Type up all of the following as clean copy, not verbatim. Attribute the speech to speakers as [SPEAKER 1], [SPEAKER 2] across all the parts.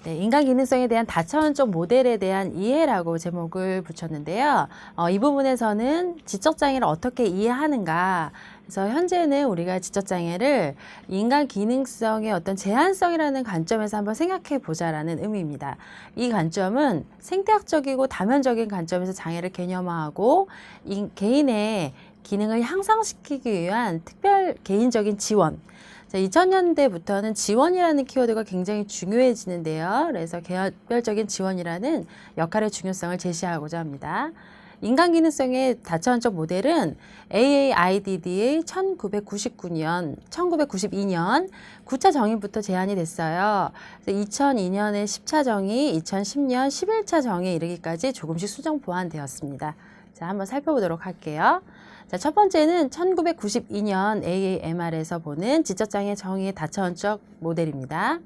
[SPEAKER 1] 네, 인간 기능성에 대한 다차원적 모델에 대한 이해라고 제목을 붙였는데요. 이 부분에서는 지적장애를 어떻게 이해하는가. 그래서 현재는 우리가 지적장애를 인간 기능성의 어떤 제한성이라는 관점에서 한번 생각해 보자라는 의미입니다. 이 관점은 생태학적이고 다면적인 관점에서 장애를 개념화하고 개인의 기능을 향상시키기 위한 특별 개인적인 지원, 2000년대부터는 지원이라는 키워드가 굉장히 중요해지는데요. 그래서 개별적인 지원이라는 역할의 중요성을 제시하고자 합니다. 인간 기능성의 다차원적 모델은 AAIDD의 1992년 9차 정의부터 제안이 됐어요. 2002년에 10차 정의, 2010년 11차 정의에 이르기까지 조금씩 수정 보완되었습니다. 자, 한번 살펴보도록 할게요. 자, 첫 번째는 1992년 AAMR에서 보는 지적장애 정의의 다차원적 모델입니다.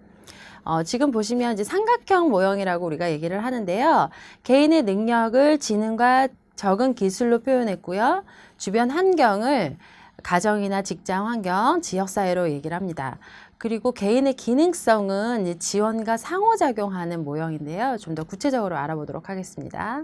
[SPEAKER 1] 지금 보시면 이제 삼각형 모형이라고 우리가 얘기를 하는데요. 개인의 능력을 지능과 적응 기술로 표현했고요. 주변 환경을 가정이나 직장 환경, 지역사회로 얘기를 합니다. 그리고 개인의 기능성은 지원과 상호작용하는 모형인데요. 좀 더 구체적으로 알아보도록 하겠습니다.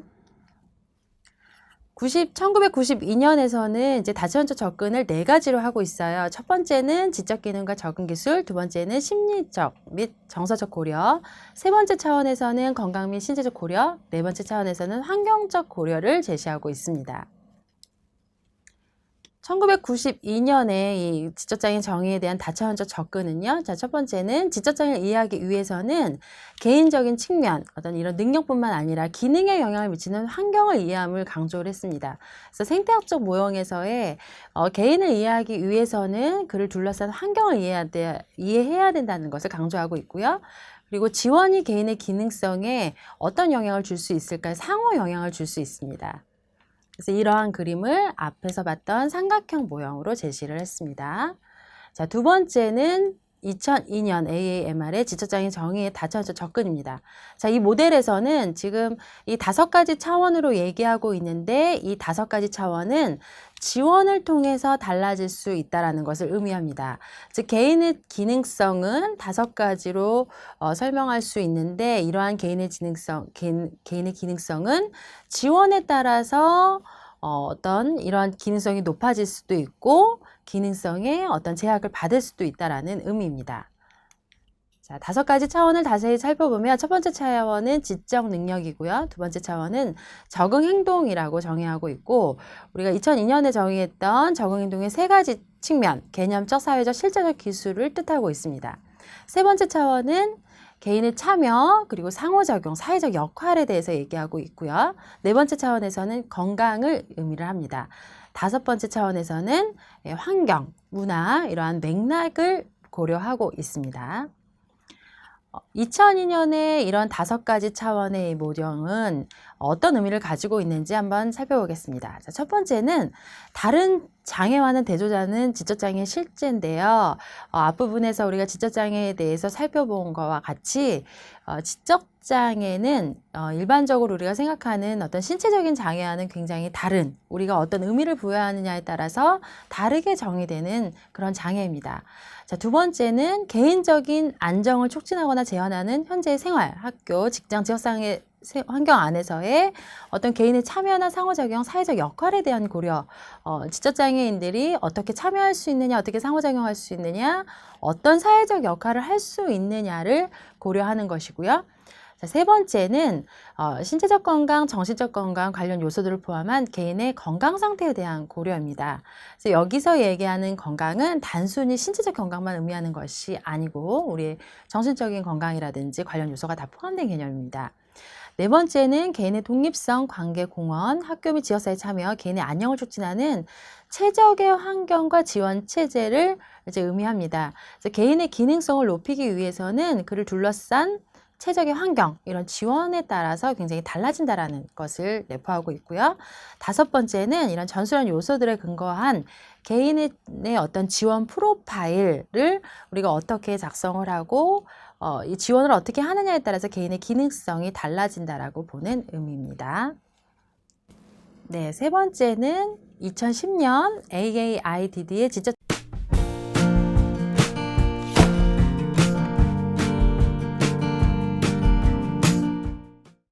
[SPEAKER 1] 1992년에서는 이제 다차원적 접근을 4가지로 하고 있어요. 첫 번째는 지적 기능과 적응 기술, 두 번째는 심리적 및 정서적 고려, 세 번째 차원에서는 건강 및 신체적 고려, 네 번째 차원에서는 환경적 고려를 제시하고 있습니다. 1992년에 이 지적장애 정의에 대한 다차원적 접근은요. 자, 첫 번째는 지적장애를 이해하기 위해서는 개인적인 측면, 어떤 이런 능력뿐만 아니라 기능에 영향을 미치는 환경을 이해함을 강조를 했습니다. 그래서 생태학적 모형에서의 개인을 이해하기 위해서는 그를 둘러싼 환경을 이해해야 된다는 것을 강조하고 있고요. 그리고 지원이 개인의 기능성에 어떤 영향을 줄 수 있을까요? 상호 영향을 줄 수 있습니다. 그래서 이러한 그림을 앞에서 봤던 삼각형 모형으로 제시를 했습니다. 자, 두 번째는 2002년 AAMR의 지적장애 정의의 다차원적 접근입니다. 자, 이 모델에서는 지금 이 5가지 차원으로 얘기하고 있는데 이 5가지 차원은 지원을 통해서 달라질 수 있다는 것을 의미합니다. 즉 개인의 기능성은 5가지로 설명할 수 있는데 이러한 개인의 기능성은 지원에 따라서 어떤 이러한 기능성이 높아질 수도 있고 기능성에 어떤 제약을 받을 수도 있다라는 의미입니다. 자, 5가지 차원을 자세히 살펴보면 첫 번째 차원은 지적 능력이고요. 두 번째 차원은 적응 행동이라고 정의하고 있고 우리가 2002년에 정의했던 적응 행동의 3가지 측면, 개념적, 사회적, 실제적 기술을 뜻하고 있습니다. 세 번째 차원은 개인의 참여, 그리고 상호작용, 사회적 역할에 대해서 얘기하고 있고요. 네 번째 차원에서는 건강을 의미를 합니다. 5번째 차원에서는 환경, 문화, 이러한 맥락을 고려하고 있습니다. 2002년에 이런 5가지 차원의 모형은 어떤 의미를 가지고 있는지 한번 살펴보겠습니다. 자, 첫 번째는 다른 장애와는 대조자는 지적장애의 실제인데요. 앞부분에서 우리가 지적장애에 대해서 살펴본 것과 같이 지적장애는 일반적으로 우리가 생각하는 어떤 신체적인 장애와는 굉장히 다른 우리가 어떤 의미를 부여하느냐에 따라서 다르게 정의되는 그런 장애입니다. 자, 두 번째는 개인적인 안정을 촉진하거나 제한하는 현재의 생활, 학교, 직장, 지역상의 환경 안에서의 어떤 개인의 참여나 상호작용, 사회적 역할에 대한 고려, 지적장애인들이 어떻게 참여할 수 있느냐, 어떻게 상호작용할 수 있느냐, 어떤 사회적 역할을 할 수 있느냐를 고려하는 것이고요. 자, 세 번째는 신체적 건강, 정신적 건강 관련 요소들을 포함한 개인의 건강 상태에 대한 고려입니다. 그래서 여기서 얘기하는 건강은 단순히 신체적 건강만 의미하는 것이 아니고 우리의 정신적인 건강이라든지 관련 요소가 다 포함된 개념입니다. 네 번째는 개인의 독립성, 관계, 공헌, 학교 및 지역사회 참여, 개인의 안녕을 촉진하는 최적의 환경과 지원 체제를 이제 의미합니다. 그래서 개인의 기능성을 높이기 위해서는 그를 둘러싼 최적의 환경, 이런 지원에 따라서 굉장히 달라진다라는 것을 내포하고 있고요. 5번째는 이런 전수련 요소들에 근거한 개인의 어떤 지원 프로파일을 우리가 어떻게 작성을 하고 이 지원을 어떻게 하느냐에 따라서 개인의 기능성이 달라진다라고 보는 의미입니다. 네, 세 번째는 2010년 AAIDD의 지적